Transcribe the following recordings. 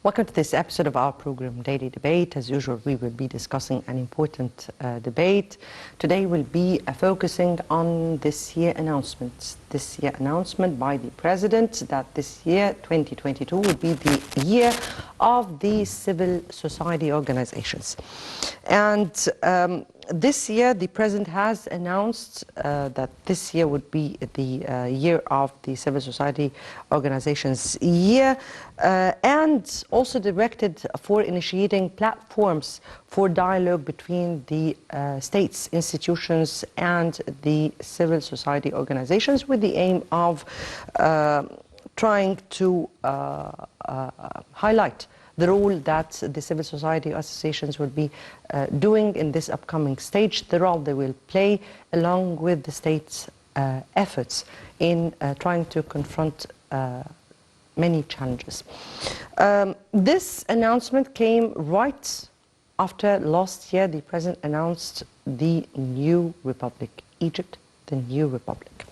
Welcome to this episode of our program, Daily Debate. As usual, we will be discussing an important debate. Today we'll be focusing on this year announcements. This year announcement by the President that this year, 2022, will be the year of the civil society organizations. And this year, the President has announced that this year would be the year of the civil society organizations year, and also directed for initiating platforms for dialogue between the states, institutions, and the civil society organizations, with the aim of trying to highlight the role that the civil society associations will be doing in this upcoming stage, the role they will play along with the state's efforts in trying to confront many challenges. This announcement came right after last year the President announced the new republic, Egypt, the new republic.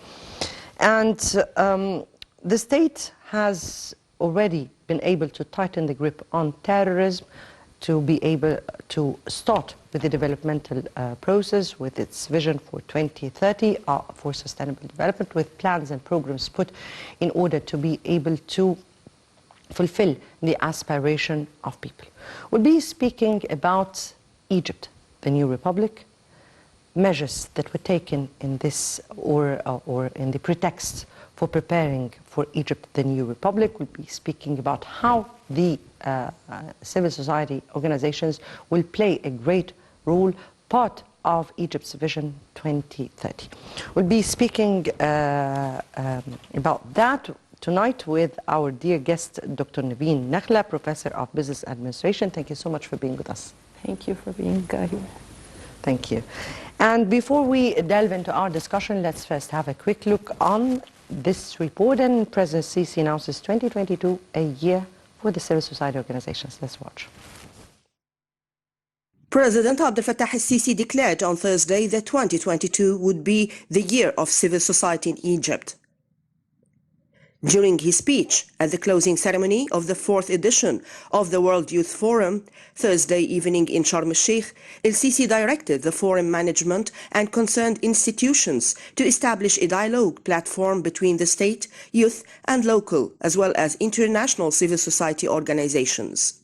And the state has already been able to tighten the grip on terrorism, to be able to start with the developmental process with its vision for 2030 for sustainable development, with plans and programs put in order to be able to fulfill the aspiration of people. We'll be speaking about Egypt, the new republic, measures that were taken in this or in the pretext for preparing for Egypt, the new republic. We'll be speaking about how the civil society organizations will play a great role, part of Egypt's Vision 2030. We'll be speaking about that tonight with our dear guest, Dr. Nevine Nakhla, Professor of Business Administration. Thank you so much for being with us. Thank you for being here. Thank you. And before we delve into our discussion, let's first have a quick look on this report. And President Sisi announces 2022 a year for the civil society organizations. Let's watch. President Abdel Fattah al-Sisi declared on Thursday that 2022 would be the year of civil society in Egypt. During his speech at the closing ceremony of the 4th edition of the World Youth Forum, Thursday evening in Sharm el-Sheikh, el-Sisi directed the forum management and concerned institutions to establish a dialogue platform between the state, youth, and local, as well as international civil society organizations.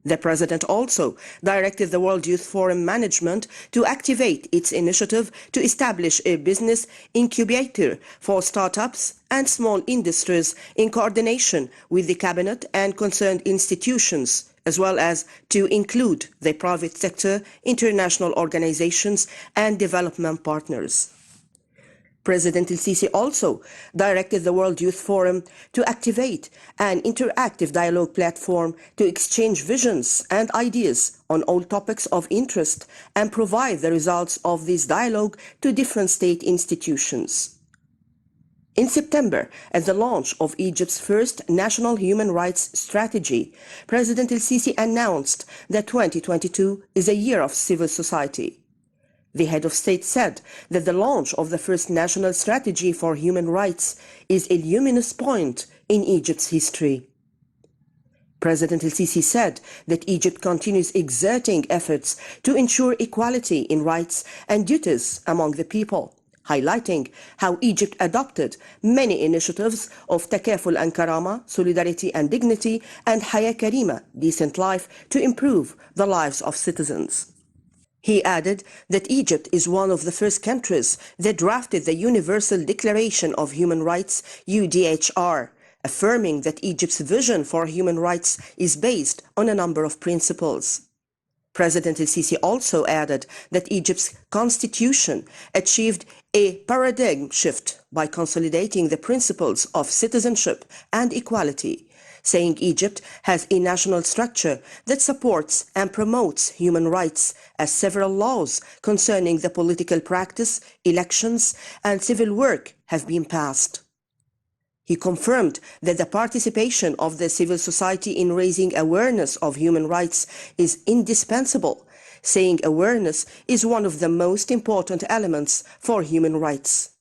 The President also directed the World Youth Forum management to activate its initiative to establish a business incubator for startups and small industries in coordination with the cabinet and concerned institutions, as well as to include the private sector, international organizations, and development partners. President el-Sisi also directed the World Youth Forum to activate an interactive dialogue platform to exchange visions and ideas on all topics of interest and provide the results of this dialogue to different state institutions. In September, at the launch of Egypt's first national human rights strategy, President el-Sisi announced that 2022 is a year of civil society. The head of state said that the launch of the first national strategy for human rights is a luminous point in Egypt's history. President el-Sisi said that Egypt continues exerting efforts to ensure equality in rights and duties among the people, highlighting how Egypt adopted many initiatives of Takaful and Karama, solidarity and dignity, and Haya Karima, decent life, to improve the lives of citizens. He added that Egypt is one of the first countries that drafted the Universal Declaration of Human Rights, UDHR, affirming that Egypt's vision for human rights is based on a number of principles. President el-Sisi also added that Egypt's constitution achieved a paradigm shift by consolidating the principles of citizenship and equality, saying Egypt has a national structure that supports and promotes human rights, as several laws concerning the political practice, elections, and civil work have been passed. He confirmed that the participation of the civil society in raising awareness of human rights is indispensable, saying awareness is one of the most important elements for human rights.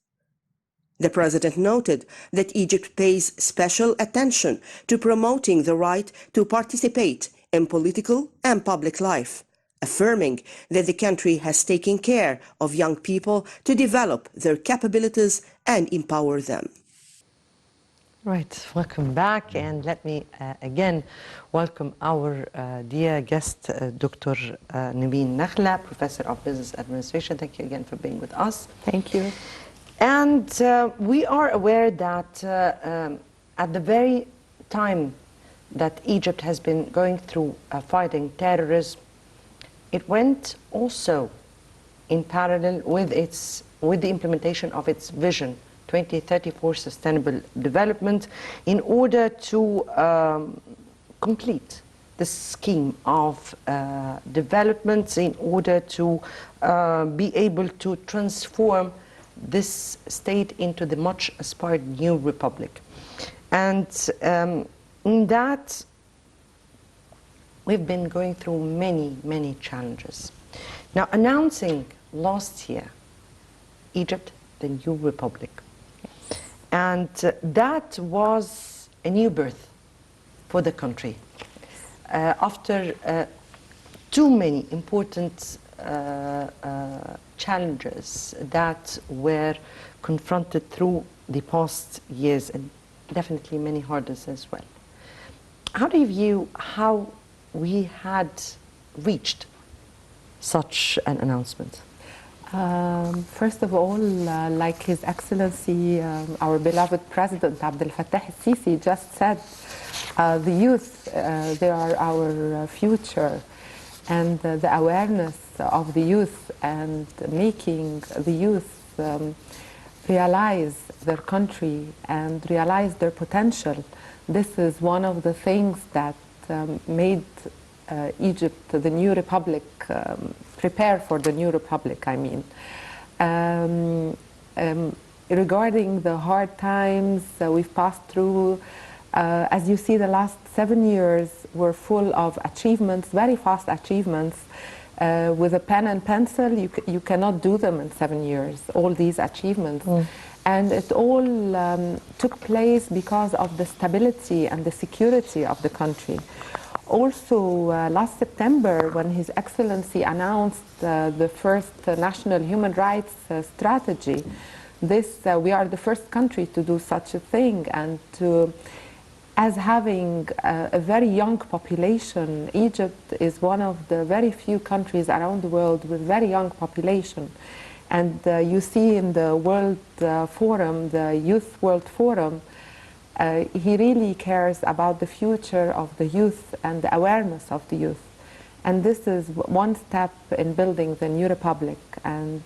The president noted that Egypt pays special attention to promoting the right to participate in political and public life, affirming that the country has taken care of young people to develop their capabilities and empower them. Right, welcome back, and let me again welcome our dear guest, Dr. Nevine Nakhla, Professor of Business Administration. Thank you again for being with us. Thank you. And we are aware that at the very time that Egypt has been going through fighting terrorism, it went also in parallel with the implementation of its vision 2034 Sustainable Development in order to complete the scheme of development, in order to be able to transform this state into the much aspired new republic. And in that, we've been going through many challenges. Now, announcing last year Egypt the new republic, and that was a new birth for the country after too many important challenges that were confronted through the past years, and definitely many hurdles as well. How do you view how we had reached such an announcement? First of all, like His Excellency, our beloved President Abdel Fattah al-Sisi just said, the youth, they are our future, and the awareness of the youth and making the youth realize their country and realize their potential. This is one of the things that made Egypt, the new republic, prepare for the new republic, I mean. Regarding the hard times we've passed through, as you see, the last 7 years were full of achievements, very fast achievements. With a pen and pencil, you cannot do them in 7 years, all these achievements. And it all took place because of the stability and the security of the country. Also, last September, when His Excellency announced the first national human rights strategy, we are the first country to do such a thing, and as having a very young population, Egypt is one of the very few countries around the world with very young population. And you see in the World Forum, the Youth World Forum, he really cares about the future of the youth and the awareness of the youth. And this is one step in building the new republic. And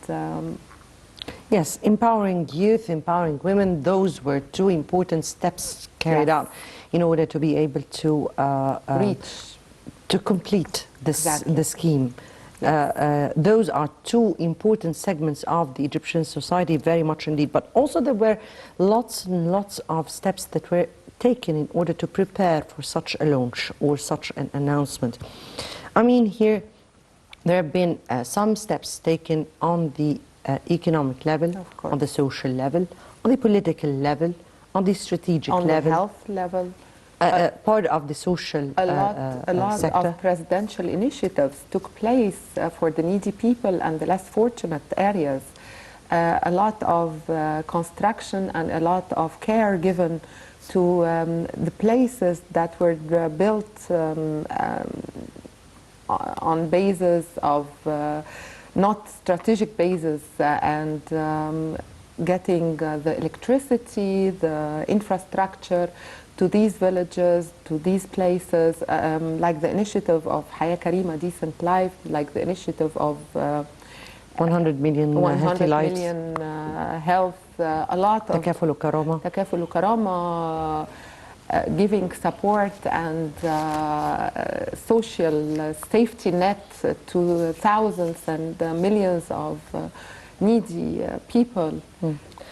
yes, empowering youth, empowering women, those were two important steps carried out in order to be able to complete this, the scheme. Those are two important segments of the Egyptian society, very much indeed. But also there were lots and lots of steps that were taken in order to prepare for such a launch or such an announcement. I mean, here there have been some steps taken on the economic level, on the social level, on the political level, on the strategic level. On the health level. Part of the social a lot sector. Of presidential initiatives took place for the needy people and the less fortunate areas. A lot of construction and a lot of care given to the places that were built on basis of not strategic basis, and getting the electricity, the infrastructure to these villages, to these places, like the initiative of Haya Karima, Decent Life, like the initiative of 100 million healthy lives, health, a lot of Takaful Karama, giving support and social safety net to thousands and millions of needy people.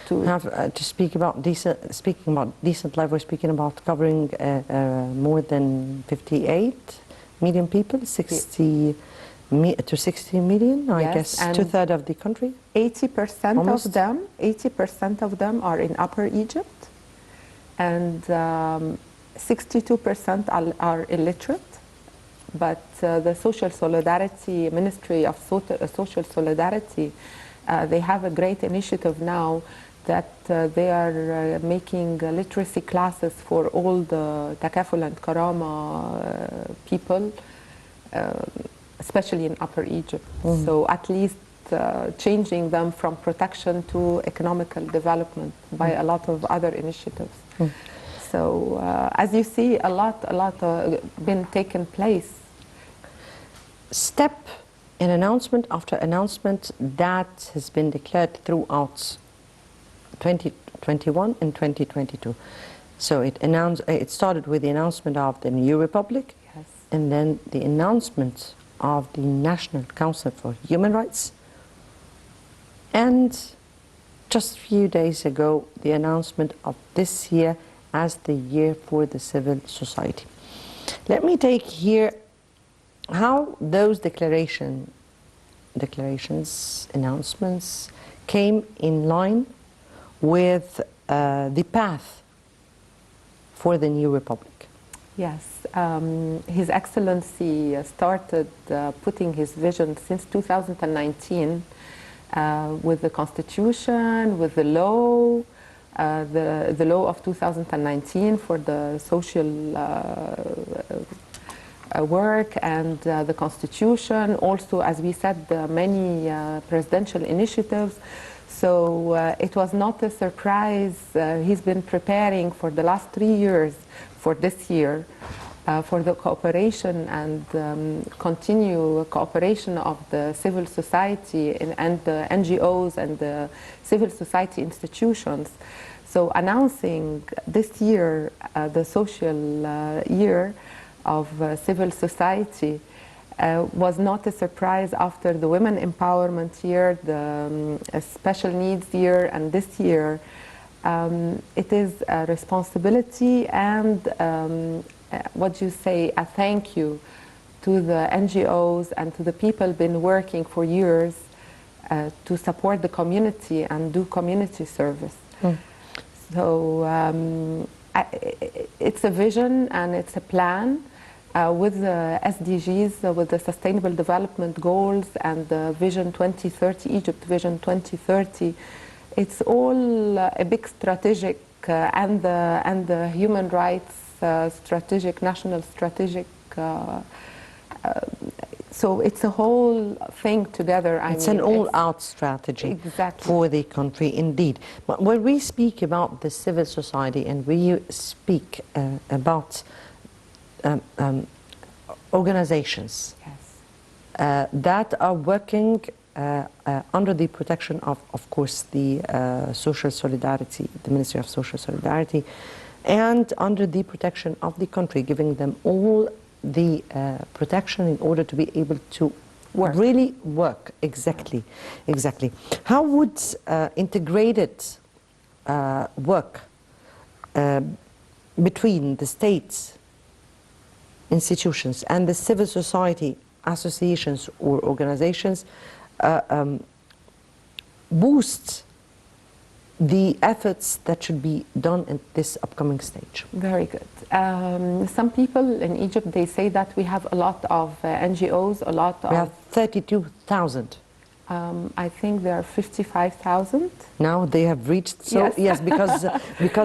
To speak about speaking about decent life, we're speaking about covering more than 58 million people, 60 To 60 million, I Yes, guess, and two-thirds of the country. 80% Almost. of them, 80% of them are in Upper Egypt, and 62% are illiterate. But the Social Solidarity Ministry of Social Solidarity, they have a great initiative now that they are making literacy classes for all the Takaful and Karama people, especially in Upper Egypt. So at least changing them from protection to economical development by a lot of other initiatives. So as you see, a lot been taken place. Step in announcement after announcement that has been declared throughout 2021 and 2022. So it started with the announcement of the new republic, Yes. and then the announcement of the National Council for Human Rights, and just a few days ago the announcement of this year as the year for the civil society. Let me take here how those declarations, announcements came in line with the path for the new republic. Yes, His Excellency started putting his vision since 2019 with the Constitution, with the law, the law of 2019 for the social work, and the Constitution. Also, as we said, many presidential initiatives. So it was not a surprise. He's been preparing for the last 3 years for this year for the cooperation and continue cooperation of the civil society and the NGOs and the civil society institutions. So announcing this year the social year of civil society was not a surprise after the Women Empowerment Year, the Special Needs Year, and this year. It is a responsibility and what you say, a thank you to the NGOs and to the people been working for years to support the community and do community service. So it's a vision and it's a plan with the SDGs, with the Sustainable Development Goals and the Vision 2030, Egypt Vision 2030. It's all a big strategic and the human rights strategic, national strategic. So it's a whole thing together. It's an all-out strategy for the country, indeed. But when we speak about the civil society and we speak about organizations that are working under the protection of course, the Social Solidarity, the Ministry of Social Solidarity, and under the protection of the country, giving them all the protection in order to be able to really work. Exactly. How would integrated work between the states, institutions, and the civil society associations or organizations boost the efforts that should be done at this upcoming stage? Very good. Some people in Egypt, they say that we have a lot of NGOs, a lot of... We have 32,000. I think there are 55,000. Now they have reached, so yes, because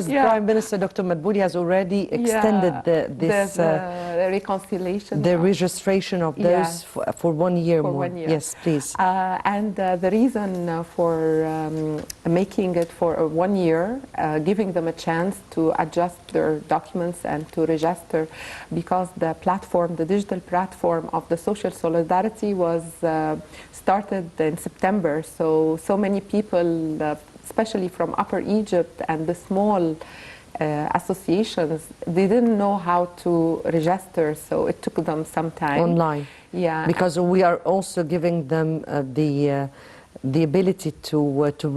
Prime Minister Dr. Madbouli has already extended this reconciliation, the registration of those for 1 year more. 1 year. Yes, please. And the reason for making it for 1 year, giving them a chance to adjust their documents and to register, because the platform, the digital platform of the Social Solidarity was started in September. So many people, especially from Upper Egypt and the small associations, they didn't know how to register, so it took them some time. Online. Yeah. Because we are also giving them the ability to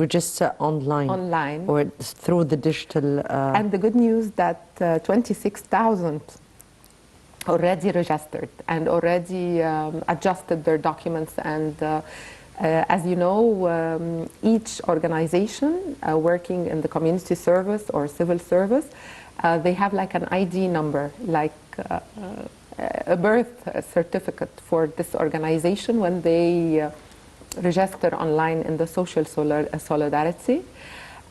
register online. Online. Or through the digital... And the good news that 26,000 already registered and already adjusted their documents. And as you know, each organization working in the community service or civil service, they have like an ID number, like a birth certificate for this organization when they register online in the social solidarity.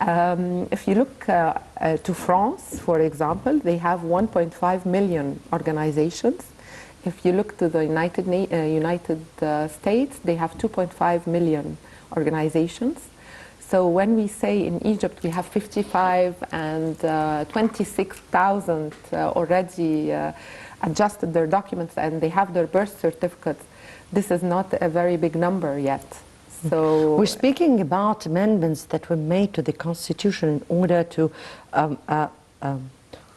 If you look to France, for example, they have 1.5 million organizations. If you look to the United States, they have 2.5 million organizations. So when we say in Egypt we have 55 and 26,000 already adjusted their documents and they have their birth certificates, this is not a very big number yet. So we're speaking about amendments that were made to the Constitution in order to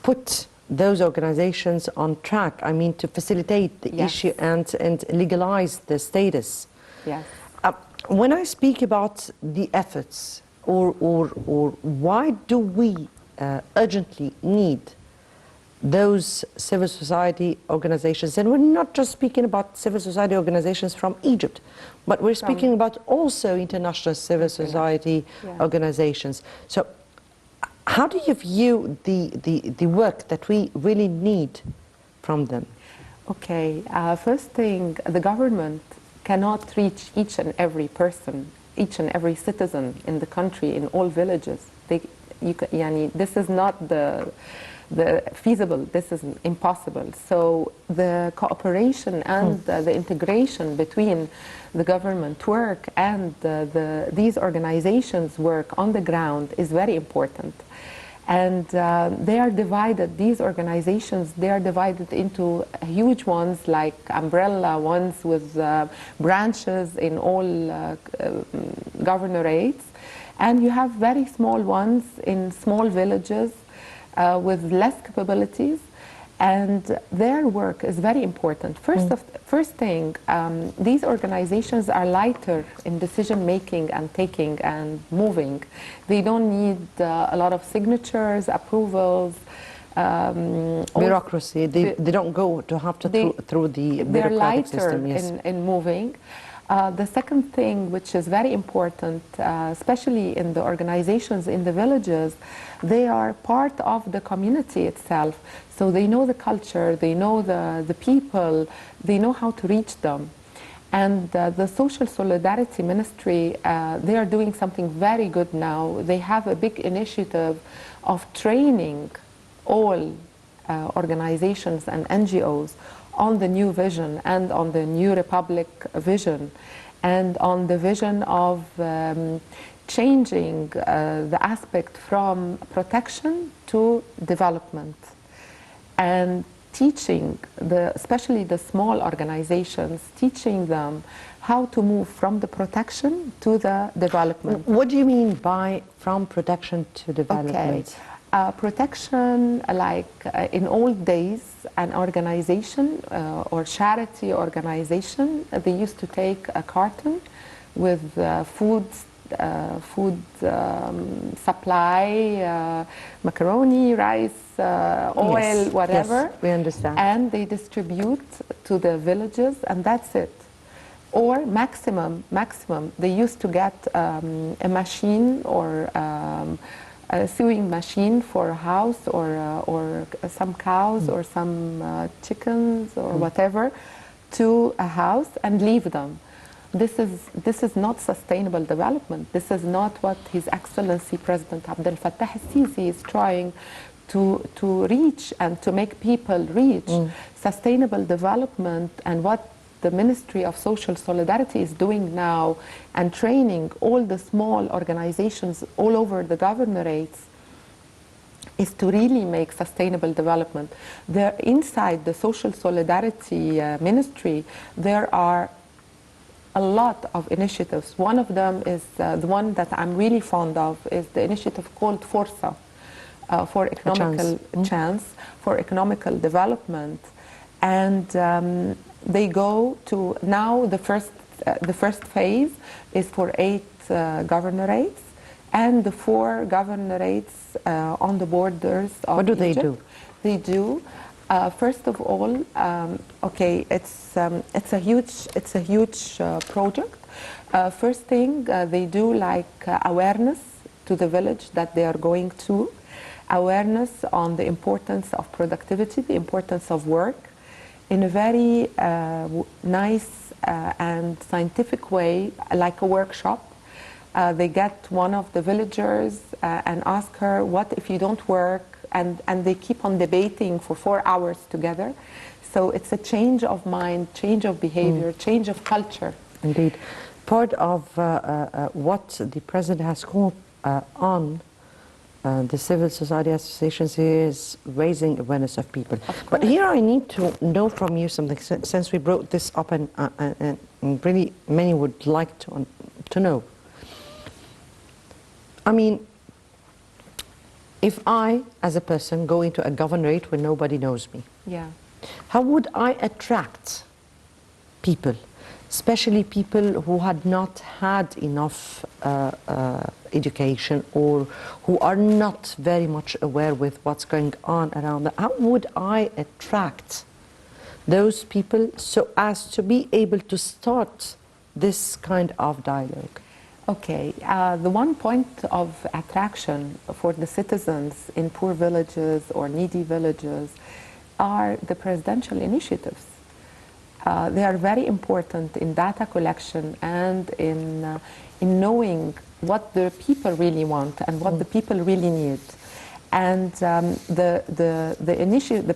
put those organizations on track. I mean, to facilitate the issue and legalize the status. Yes. When I speak about the efforts, or why do we urgently need those civil society organizations? And we're not just speaking about civil society organizations from Egypt, but we're speaking about also international civil society organizations. So how do you view the work that we really need from them? Okay, first thing, the government cannot reach each and every person, each and every citizen in the country, in all villages. This is not the feasible, this is impossible. So the cooperation and the integration between the government work and these organizations work on the ground is very important. And they are divided, these organizations, they are divided into huge ones like umbrella ones with branches in all governorates. And you have very small ones in small villages with less capabilities, and their work is very important. First thing, these organizations are lighter in decision making and taking and moving. They don't need a lot of signatures, approvals, bureaucracy. They don't go to have to through the bureaucratic system. They're lighter in moving. The second thing, which is very important, especially in the organizations in the villages, they are part of the community itself. So they know the culture, they know the people, they know how to reach them. And the Social Solidarity Ministry, they are doing something very good now. They have a big initiative of training all organizations and NGOs on the new vision and on the new Republic vision and on the vision of changing the aspect from protection to development and teaching, especially the small organizations, teaching them how to move from the protection to the development. What do you mean by from protection to development? Okay. Protection, like in old days, an organization or charity organization, they used to take a carton with food supply, macaroni, rice, oil, whatever. Yes, we understand. And they distribute to the villages, and that's it. Or maximum, they used to get a machine or a sewing machine for a house or some cows or some chickens or whatever to a house and leave them. This is not sustainable development. This is not what His Excellency President Abdel Fattah al-Sisi is trying to reach and to make people reach. Sustainable development, and what the Ministry of Social Solidarity is doing now and training all the small organizations all over the governorates is to really make sustainable development. There, inside the Social Solidarity Ministry, there are a lot of initiatives. One of them is the one that I'm really fond of, is the initiative called Forza, for economical chance, for economical development. And they go to, now the first phase is for 8 governorates, and the 4 governorates on the borders of What do they Egypt. do? They do First of all, okay, it's a huge project. First thing they do, like awareness to the village that they are going to, awareness on the importance of productivity, the importance of work, in a very nice and scientific way, like a workshop. They get one of the villagers and ask her, what if you don't work? And they keep on debating for 4 hours together. So it's a change of mind, change of behavior, change of culture. Indeed. Part of what the President has called on the civil society associations is raising awareness of people. But here I need to know from you something, since we brought this up and really many would like to know. I mean, if I, as a person, go into a governorate where nobody knows me, Yeah. how would I attract people, especially people who had not had enough education or who are not very much aware with what's going on around them? How would I attract those people so as to be able to start this kind of dialogue? Okay, the one point of attraction for the citizens in poor villages or needy villages are the presidential initiatives. They are very important in data collection and in knowing what the people really want and what the people really need. And the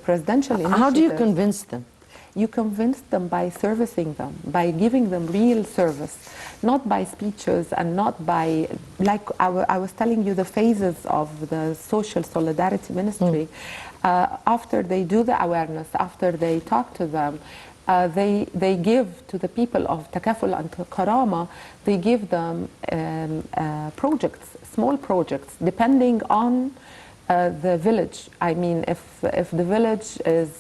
presidential initiatives... How do you convince them? You convince them by servicing them, by giving them real service, not by speeches and not by, like I was telling you, the phases of the social solidarity ministry. After they do the awareness, after they talk to them, they give to the people of Takaful and Karama, they give them projects, small projects, depending on the village. I mean, if the village is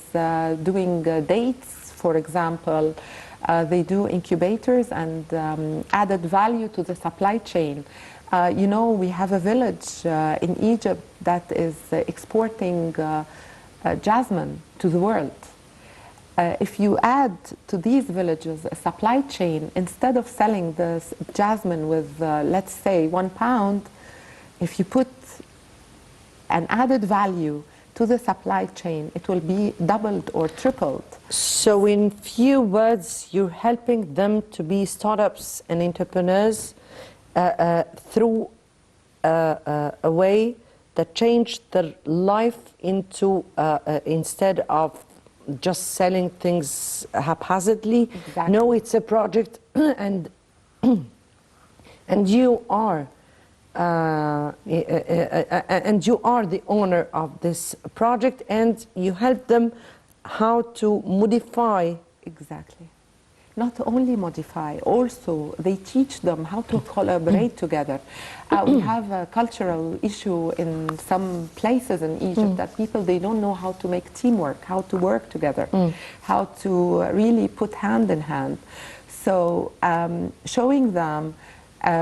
doing dates, for example, they do incubators and added value to the supply chain. You know, we have a village in Egypt that is exporting jasmine to the world. If you add to these villages a supply chain, instead of selling the jasmine with, let's say, £1, if you put an added value to the supply chain, it will be doubled or tripled. So in few words, you're helping them to be startups and entrepreneurs through a way that changed their life into, instead of just selling things haphazardly. Exactly. No, it's a project and you are and you are the owner of this project, and you help them how to modify. Exactly. Not only modify, also they teach them how to collaborate together. We have a cultural issue in some places in Egypt that people, they don't know how to make teamwork, how to work together, how to really put hand in hand. So showing them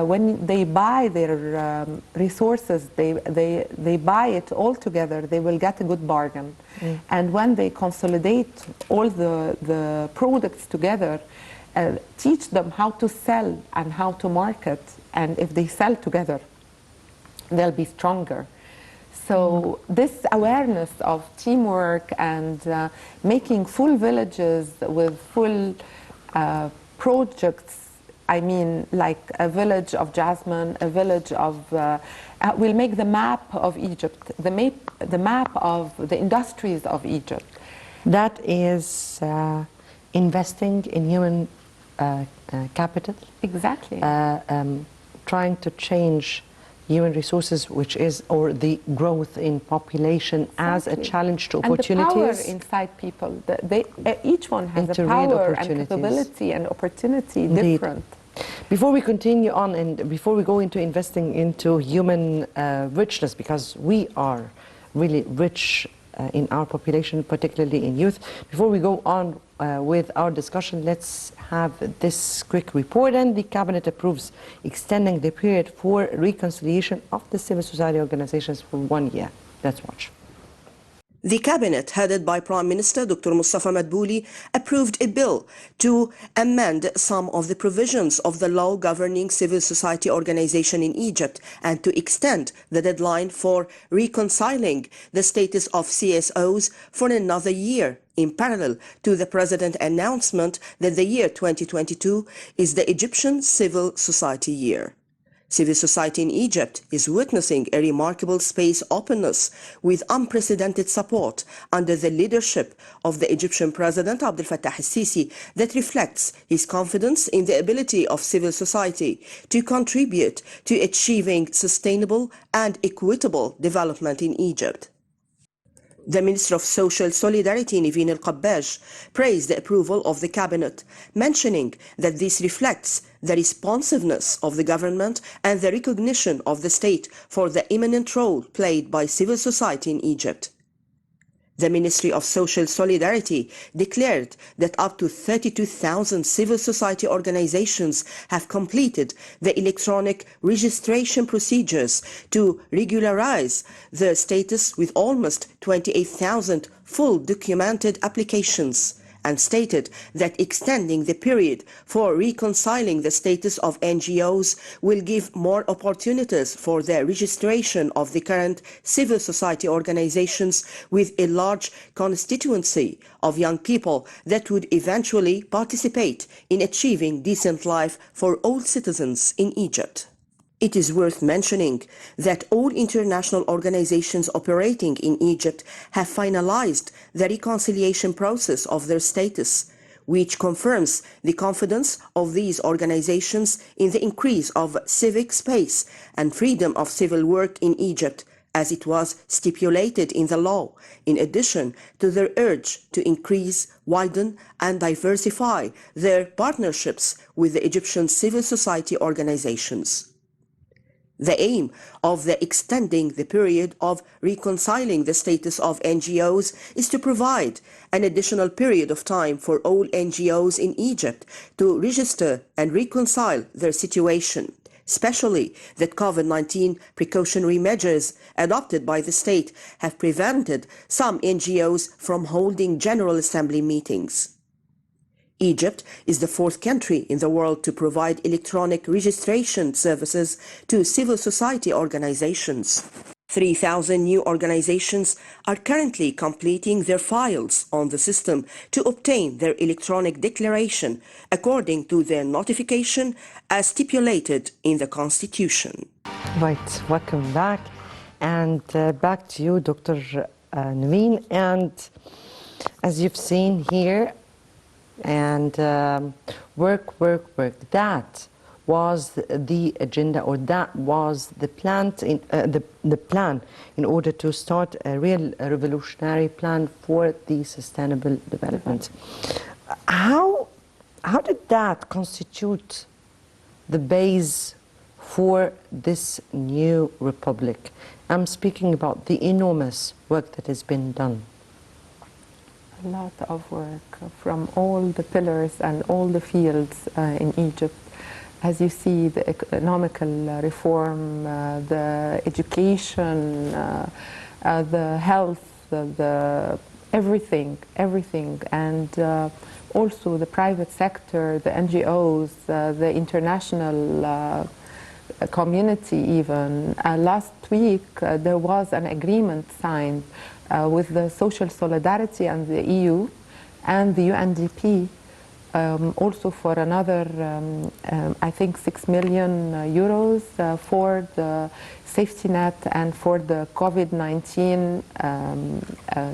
when they buy their resources, they buy it all together, they will get a good bargain. And when they consolidate all the products together, teach them how to sell and how to market. And if they sell together, they'll be stronger. So this awareness of teamwork and making full villages with full projects, I mean, like a village of jasmine, a village of, we'll make the map of Egypt, the map of the industries of Egypt. That is investing in human capital. Exactly. Trying to change human resources, which is, or the growth in population as a challenge to opportunities. And the power inside people. Each one has a power and capability and opportunity. Indeed. Different. Before we continue on and before we go into investing into human richness, because we are really rich in our population, particularly in youth, before we go on with our discussion, let's have this quick report. And the Cabinet approves extending the period for reconciliation of the civil society organizations for 1 year. Let's watch. The cabinet, headed by Prime Minister Dr. Mustafa Madbouli, approved a bill to amend some of the provisions of the law governing civil society organization in Egypt and to extend the deadline for reconciling the status of CSOs for another year, in parallel to the President's announcement that the year 2022 is the Egyptian Civil Society Year. Civil society in Egypt is witnessing a remarkable space openness with unprecedented support under the leadership of the Egyptian President Abdel Fattah al-Sisi that reflects his confidence in the ability of civil society to contribute to achieving sustainable and equitable development in Egypt. The Minister of Social Solidarity, Nevine praised the approval of the cabinet, mentioning that this reflects the responsiveness of the government and the recognition of the state for the eminent role played by civil society in Egypt. The Ministry of Social Solidarity declared that up to 32,000 civil society organizations have completed the electronic registration procedures to regularize their status with almost 28,000 full documented applications, and stated that extending the period for reconciling the status of NGOs will give more opportunities for the registration of the current civil society organizations with a large constituency of young people that would eventually participate in achieving decent life for all citizens in Egypt. It is worth mentioning that all international organizations operating in Egypt have finalized the reconciliation process of their status, which confirms the confidence of these organizations in the increase of civic space and freedom of civil work in Egypt, as it was stipulated in the law, in addition to their urge to increase, widen, and diversify their partnerships with the Egyptian civil society organizations. The aim of the extending the period of reconciling the status of NGOs is to provide an additional period of time for all NGOs in Egypt to register and reconcile their situation, especially that COVID-19 precautionary measures adopted by the state have prevented some NGOs from holding General Assembly meetings. Egypt is the fourth country in the world to provide electronic registration services to civil society organizations. 3,000 new organizations are currently completing their files on the system to obtain their electronic declaration according to their notification as stipulated in the Constitution. Right, welcome back. And back to you, Dr. Nevine. And as you've seen here, and work. That was the agenda, or that was the plan the plan in order to start a real revolutionary plan for the sustainable development. How did that constitute the base for this new republic? I'm speaking about the enormous work that has been done. A lot of work from all the pillars and all the fields in Egypt. As you see, the economical reform, the education, the health, the everything, and also the private sector, the NGOs, the international community even. Last week there was an agreement signed with the Social Solidarity and the EU and the UNDP, also for another, I think, 6 million euros for the safety net and for the COVID-19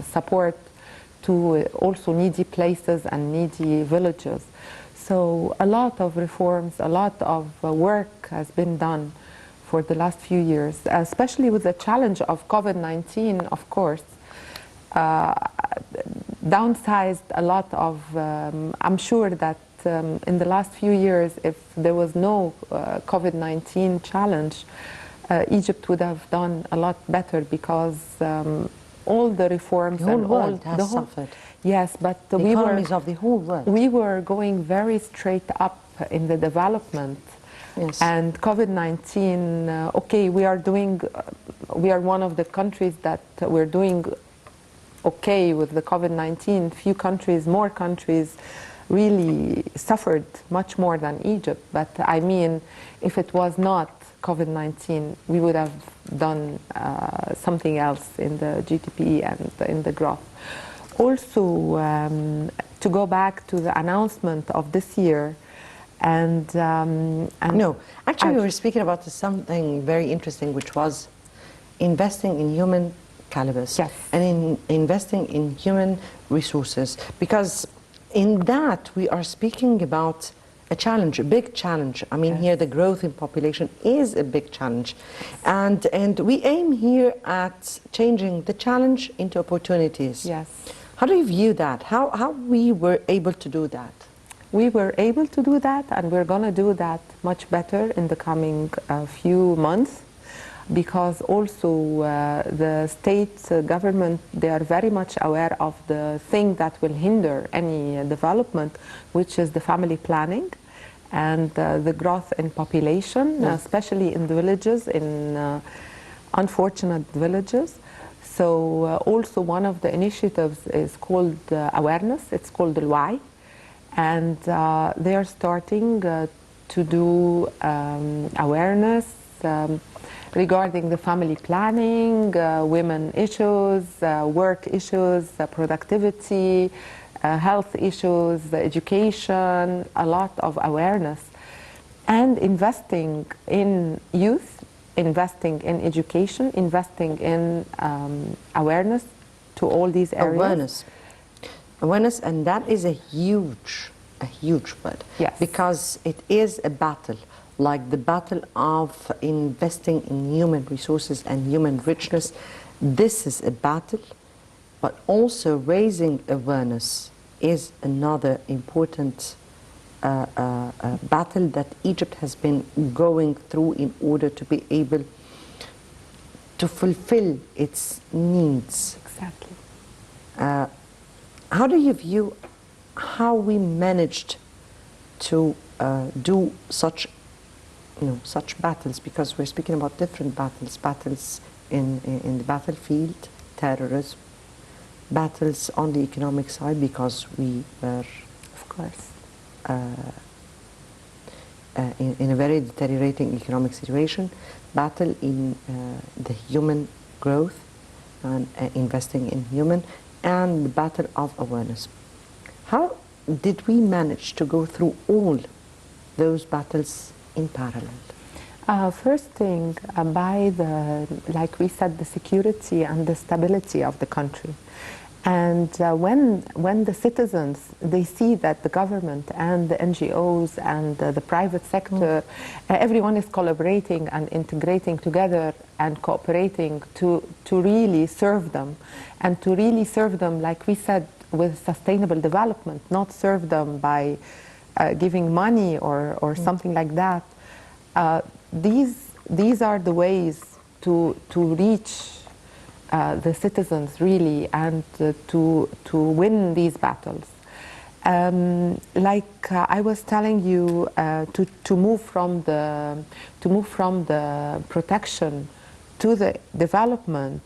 support to also needy places and needy villages. So a lot of reforms, a lot of work has been done for the last few years, especially with the challenge of COVID-19, of course. Downsized a lot of, I'm sure that in the last few years, if there was no COVID-19 challenge, Egypt would have done a lot better, because all the reforms, the whole and world all has suffered. Yes, but the economies of the whole world. We were going very straight up in the development. Yes. And COVID-19, okay, we are one of the countries that we're doing okay with the COVID-19. Few countries, more countries, really suffered much more than Egypt. But I mean, if it was not COVID-19, we would have done something else in the GDP and in the growth. Also, to go back to the announcement of this year, and no, actually, we were speaking about something very interesting, which was investing in human calibers, yes, and in investing in human resources, because in that we are speaking about a challenge, a big challenge. I mean, yes, here the growth in population is a big challenge, and we aim here at changing the challenge into opportunities. yes. How do you view that? How we were able to do that? We were able to do that, and we're going to do that much better in the coming few months, because also the state government, they are very much aware of the thing that will hinder any development, which is the family planning and the growth in population, especially in the villages, in unfortunate villages. So also one of the initiatives is called awareness. It's called the Why. And they are starting to do awareness regarding the family planning, women issues, work issues, productivity, health issues, education, a lot of awareness. And investing in youth, investing in education, investing in awareness to all these areas. Awareness, and that is a huge word. Yes. Because it is a battle, like the battle of investing in human resources and human richness. This is a battle, but also raising awareness is another important battle that Egypt has been going through in order to be able to fulfill its needs. Exactly. How do you view how we managed to do such battles? Because we're speaking about different battles in the battlefield, terrorism, battles on the economic side, because we were, of course, in a very deteriorating economic situation, battle in the human growth and investing in human, and the battle of awareness. How did we manage to go through all those battles in parallel? First thing, by like we said, the security and the stability of the country. And when the citizens, they see that the government and the NGOs and the private sector, everyone is collaborating and integrating together and cooperating to really serve them, and to really serve them, like we said, with sustainable development, not serve them by giving money or something like that. These are the ways to reach the citizens really, and to win these battles. Like I was telling you, to move from the protection to the development,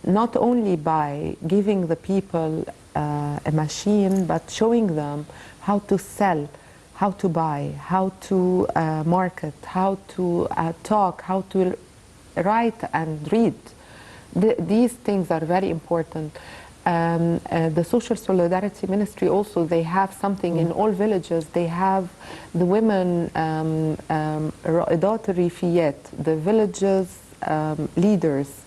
not only by giving the people a machine, but showing them how to sell, how to buy, how to market, how to talk, how to write and read. These things are very important. The Social Solidarity Ministry also, they have something in all villages. They have the women Raidat Rifiyat, the villages leaders,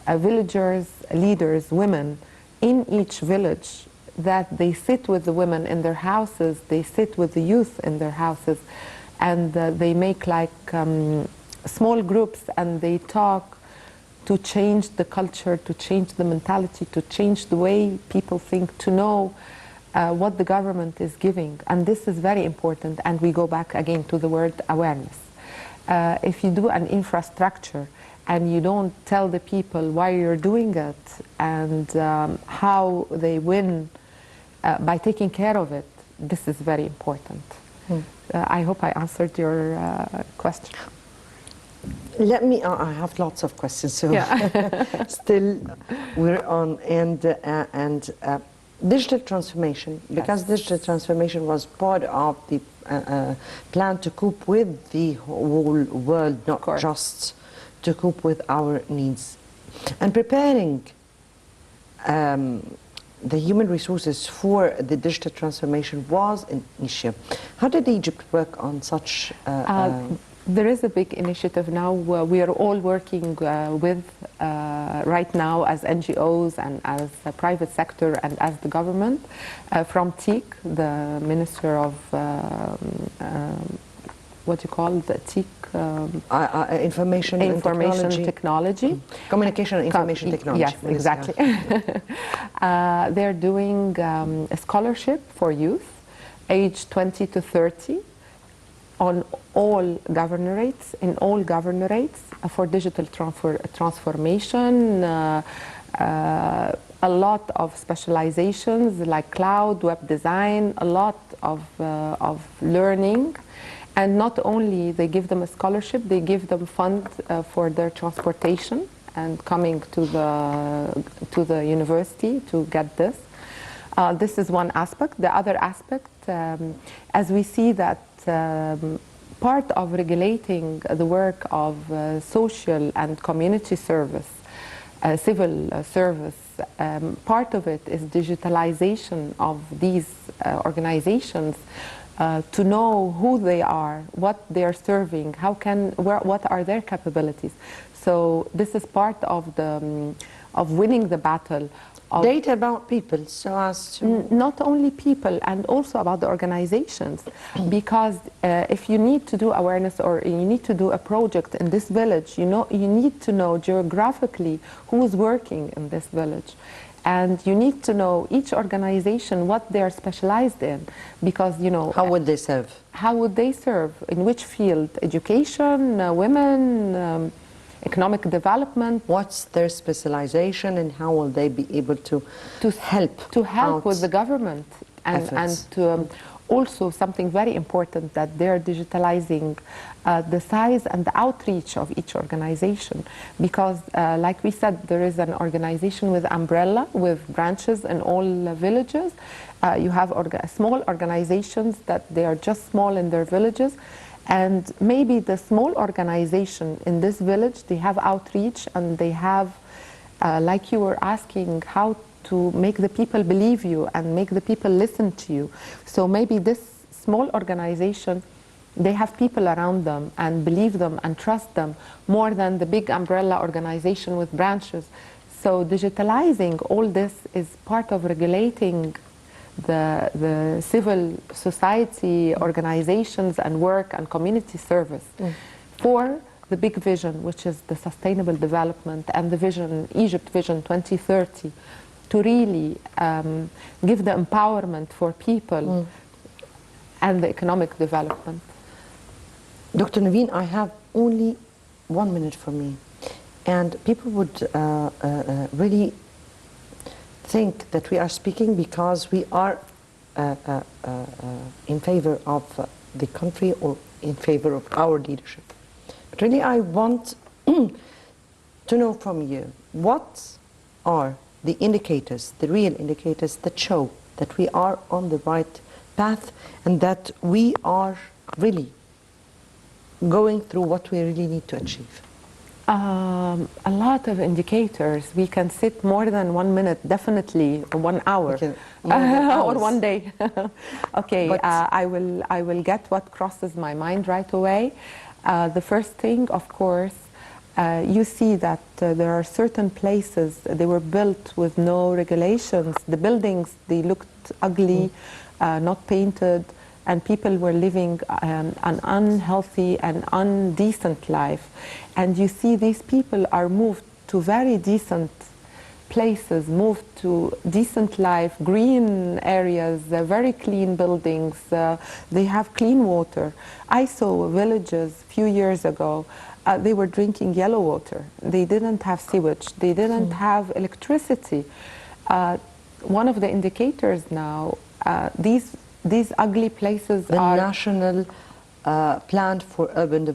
villagers leaders, women in each village, that they sit with the women in their houses, they sit with the youth in their houses, and they make like small groups, and they talk to change the culture, to change the mentality, to change the way people think, to know what the government is giving. And this is very important, and we go back again to the word awareness. If you do an infrastructure and you don't tell the people why you're doing it and how they win by taking care of it, this is very important. I hope I answered your question. Let me, I have lots of questions, so Yeah. still we're on, and digital transformation, because Yes. digital transformation was part of the plan to cope with the whole world, not course. just to cope with our needs. And preparing the human resources for the digital transformation was an issue. How did Egypt work on such There is a big initiative now. We are all working with right now as NGOs and as the private sector and as the government from TIC, the Minister of what do you call the TIC? Information and technology. Communication and information technology. Yes, exactly. They're doing a scholarship for youth aged 20 to 30 on all governorates, in all governorates for digital transformation, a lot of specializations like cloud, web design, a lot of learning. And not only they give them a scholarship, they give them fund for their transportation and coming to the university to get this. This is one aspect. The other aspect, as we see that part of regulating the work of social and community service, civil service, part of it is digitalization of these organizations to know who they are, what they are serving, what are their capabilities. So this is part of the of winning the battle. Data about people, so as to... Not only people, and also about the organizations, because if you need to do awareness or you need to do a project in this village, you need to know geographically who is working in this village. And you need to know each organization what they are specialized in, because How would they serve? How would they serve? In which field? Education, women, economic development. What's their specialization, and how will they be able to help with the government, and to also something very important, that they're digitalizing the size and the outreach of each organization, because like we said, there is an organization with umbrella, with branches in all villages. You have small organizations that they are just small in their villages, and maybe the small organization in this village, they have outreach, and they have, like you were asking, how to make the people believe you and make the people listen to you. So maybe this small organization, they have people around them and believe them and trust them more than the big umbrella organization with branches. So digitalizing all this is part of regulating the civil society organizations and work and community service for the big vision, which is the sustainable development and the vision, Egypt Vision 2030, to really give the empowerment for people and the economic development. Dr. Nevine, I have only 1 minute for me, and people would really think that we are speaking because we are in favor of the country or in favor of our leadership. But really, I want to know from you, what are the indicators, the real indicators that show that we are on the right path and that we are really going through what we really need to achieve? A lot of indicators. We can sit more than 1 minute, definitely 1 hour, or 1 day. Okay, I will get what crosses my mind right away. The first thing, of course, you see that there are certain places, they were built with no regulations. The buildings, they looked ugly, not painted, and people were living an unhealthy and undecent life. And you see these people are moved to very decent places, moved to decent life, green areas, very clean buildings, they have clean water. I saw villages a few years ago, they were drinking yellow water. They didn't have sewage, they didn't have electricity. One of the indicators now, these ugly places the are... national plan for urban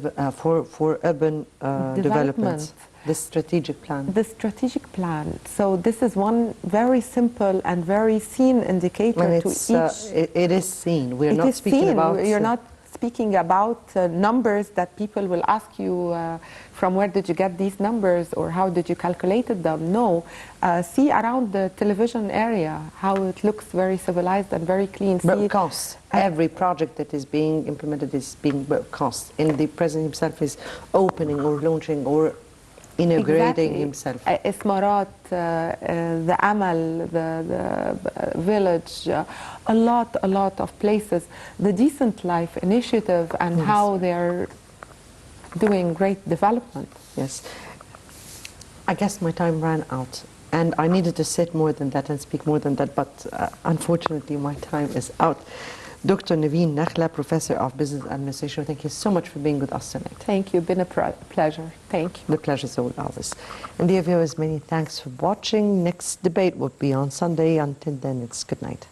development. The strategic plan. The strategic plan. So this is one very simple and very seen indicator And to it's, each. it is seen. We're not It is speaking seen. about. You're not speaking about numbers that people will ask you from where did you get these numbers or how did you calculated them. No, see around the television area how it looks very civilized and very clean. Broadcast. Every project that is being implemented is being broadcast. And the president himself is opening or launching or inaugurating himself. Ismarat, the Amal, the village, a lot of places. The Decent Life Initiative and how they're doing great development. Yes. I guess my time ran out and I needed to sit more than that and speak more than that, but unfortunately my time is out. Dr. Nevine Nakhla, Professor of Business Administration, thank you so much for being with us tonight. Thank you. Been a pleasure. Thank you. The pleasure is all ours. And dear viewers, many thanks for watching. Next debate will be on Sunday. Until then, it's good night.